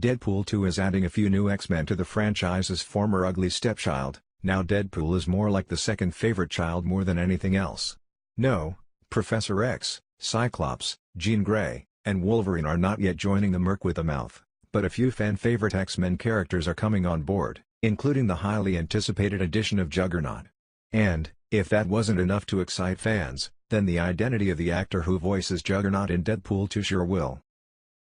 Deadpool 2 is adding a few new X-Men to the franchise's former ugly stepchild. Now Deadpool is more like the second favorite child more than anything else. No, Professor X, Cyclops, Jean Grey, and Wolverine are not yet joining the Merc with a mouth, but a few fan-favorite X-Men characters are coming on board, including the highly anticipated addition of Juggernaut. And, if that wasn't enough to excite fans, then the identity of the actor who voices Juggernaut in Deadpool 2 sure will.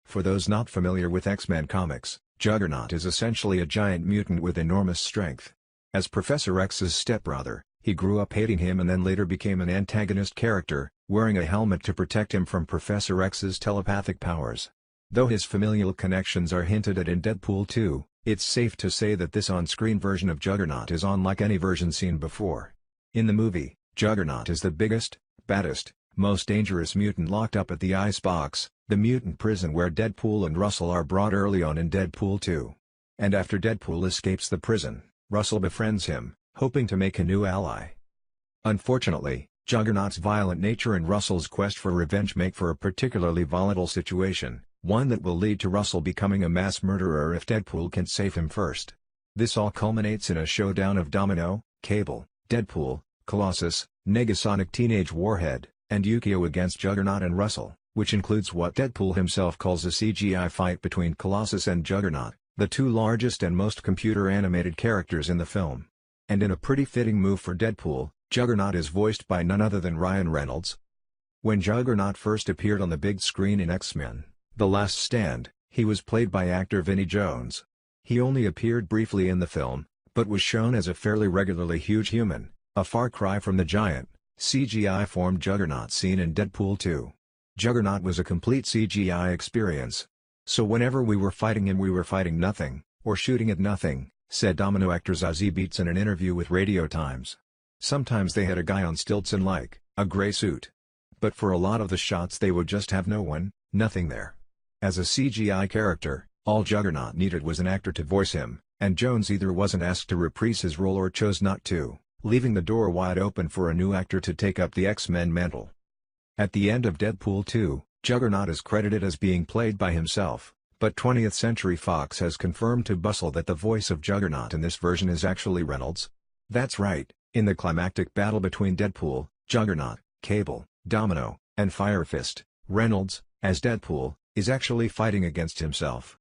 For those not familiar with X-Men comics, Juggernaut is essentially a giant mutant with enormous strength. As Professor X's stepbrother, he grew up hating him and then later became an antagonist character, wearing a helmet to protect him from Professor X's telepathic powers. Though his familial connections are hinted at in Deadpool 2, it's safe to say that this on-screen version of Juggernaut is unlike any version seen before. In the movie, Juggernaut is the biggest, baddest, most dangerous mutant locked up at the Icebox, the mutant prison where Deadpool and Russell are brought early on in Deadpool 2. And after Deadpool escapes the prison, Russell befriends him, hoping to make a new ally. Unfortunately, Juggernaut's violent nature and Russell's quest for revenge make for a particularly volatile situation, one that will lead to Russell becoming a mass murderer if Deadpool can save him first. This all culminates in a showdown of Domino, Cable, Deadpool, Colossus, Negasonic Teenage Warhead, and Yukio against Juggernaut and Russell, which includes what Deadpool himself calls a CGI fight between Colossus and Juggernaut, the two largest and most computer-animated characters in the film. And in a pretty fitting move for Deadpool, Juggernaut is voiced by none other than Reynolds. When Juggernaut first appeared on the big screen in X-Men: The Last Stand, he was played by actor Vinnie Jones. He only appeared briefly in the film, but was shown as a fairly regularly huge human, a far cry from the giant, CGI-formed Juggernaut seen in Deadpool 2. Juggernaut was a complete CGI experience. So whenever we were fighting him we were fighting nothing, or shooting at nothing, said Domino actor Zazie Beetz in an interview with Radio Times. Sometimes they had a guy on stilts in a gray suit. But for a lot of the shots they would just have no one, nothing there. As a CGI character, all Juggernaut needed was an actor to voice him, and Jones either wasn't asked to reprise his role or chose not to, leaving the door wide open for a new actor to take up the X-Men mantle. At the end of Deadpool 2, Juggernaut is credited as being played by himself, but 20th Century Fox has confirmed to Bustle that the voice of Juggernaut in this version is actually Reynolds. That's right, in the climactic battle between Deadpool, Juggernaut, Cable, Domino, and Fire Fist, Reynolds, as Deadpool, is actually fighting against himself.